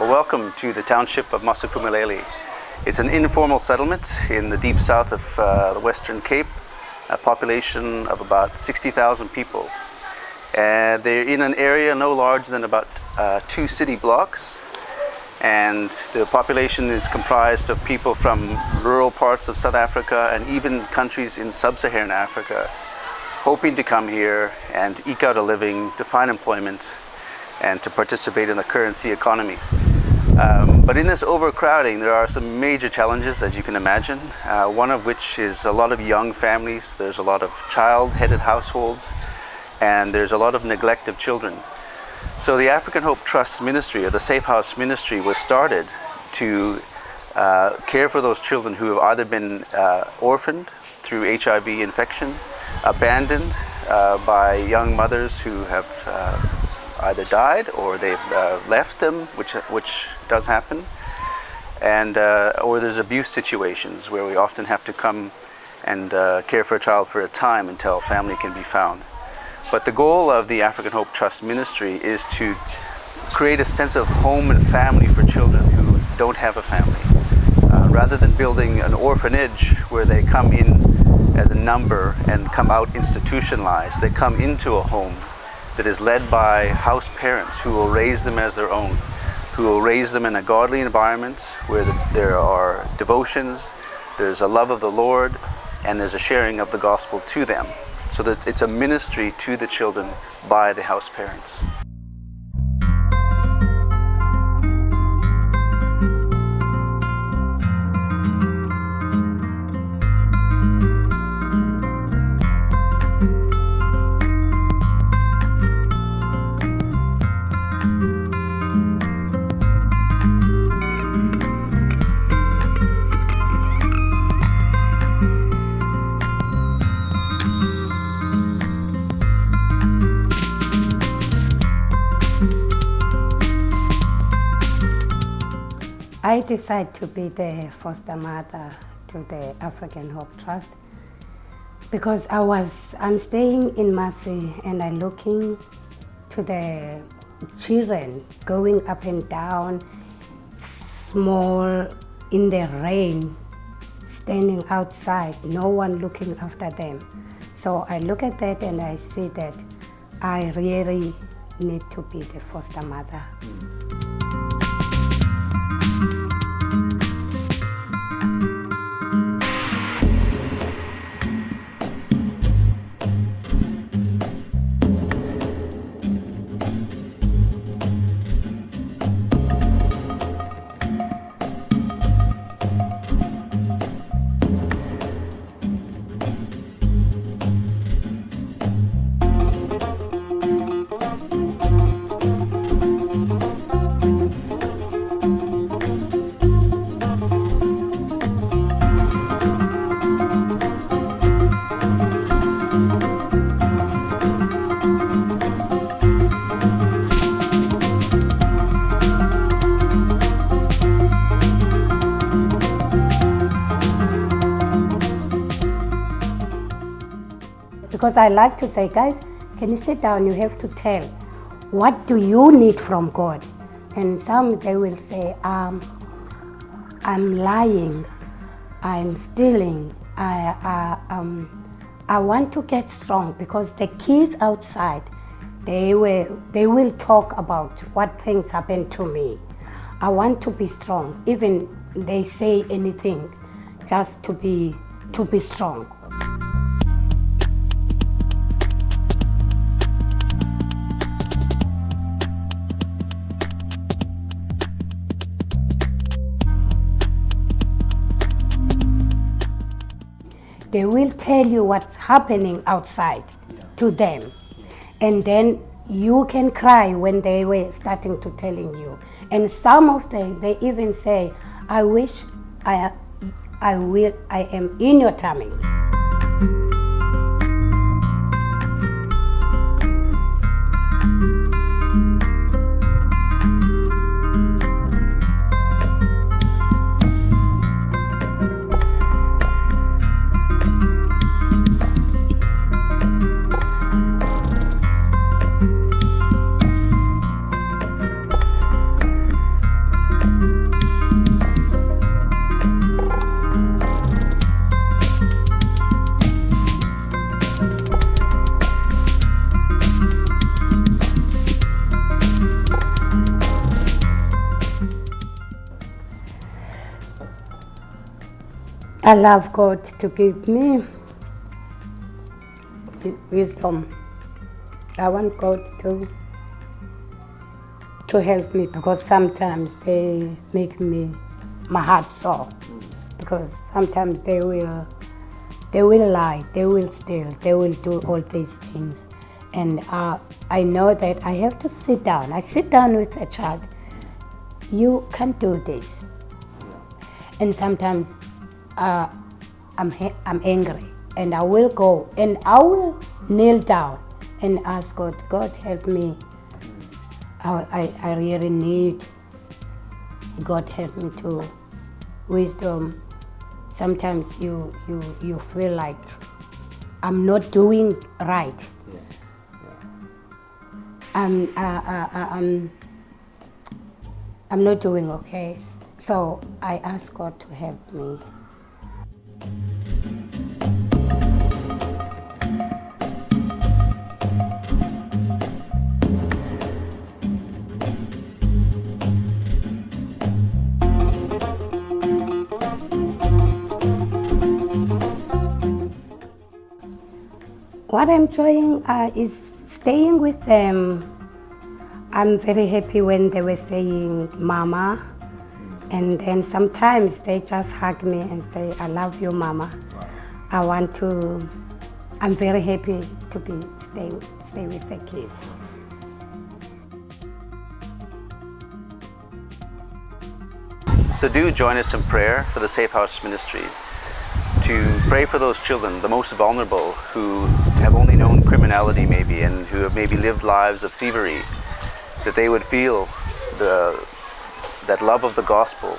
Well, welcome to the township of Masuphumelele. It's an informal settlement in the deep south of the Western Cape, a population of about 60,000 people. They're in an area no larger than about 2 city blocks, and the population is comprised of people from rural parts of South Africa and even countries in sub-Saharan Africa, hoping to come here and eke out a living, to find employment, and to participate in the currency economy. But in this overcrowding, there are some major challenges, as you can imagine, one of which is a lot of young families. There's a lot of child-headed households, and there's a lot of neglect of children. So the African Hope Trust Ministry, or the Safe House Ministry, was started to care for those children who have either been orphaned through HIV infection, abandoned by young mothers who have either died or they've left them, which does happen, and or there's abuse situations where we often have to come and care for a child for a time until family can be found. But the goal of the African Hope Trust Ministry is to create a sense of home and family for children who don't have a family. Rather than building an orphanage where they come in as a number and come out institutionalized, they come into a home that is led by house parents who will raise them as their own, who will raise them in a godly environment where there are devotions, there's a love of the Lord, and there's a sharing of the gospel to them. So that it's a ministry to the children by the house parents. I decided to be the foster mother to the African Hope Trust because I'm staying in Massey and I'm looking to the children going up and down, small, in the rain, standing outside, no one looking after them. So I look at that and I see that I really need to be the foster mother. Because I like to say, guys, can you sit down? You have to tell, what do you need from God? And some, they will say, I'm lying, I'm stealing, I want to get strong, because the kids outside, they will talk about what things happened to me. I want to be strong, even they say anything, just to be strong. They will tell you what's happening outside to them. And then you can cry when they were starting to telling you. And some of them, they even say, I wish I am in your tummy. I love God to give me wisdom. I want God to help me, because sometimes they make my heart sore. Because sometimes they will lie, they will steal, they will do all these things. And I know that I have to sit down. I sit down with a child. You can't do this. And sometimes I'm angry, and I will go and I will kneel down and ask God, God help me. I really need God help me to wisdom. Sometimes you feel like I'm not doing right. I'm not doing okay. So I ask God to help me. What I'm enjoying is staying with them. I'm very happy when they were saying mama, and then sometimes they just hug me and say, I love you, mama. I'm very happy to stay with the kids. So do join us in prayer for the Safe House Ministry, to pray for those children, the most vulnerable, who have only known criminality maybe, and who have maybe lived lives of thievery, that they would feel that love of the gospel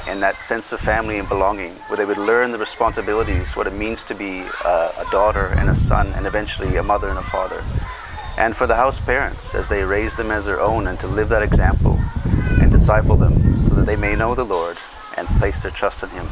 and that sense of family and belonging, where they would learn the responsibilities, what it means to be a daughter and a son, and eventually a mother and a father. And for the house parents, as they raise them as their own, and to live that example and disciple them so that they may know the Lord and place their trust in Him.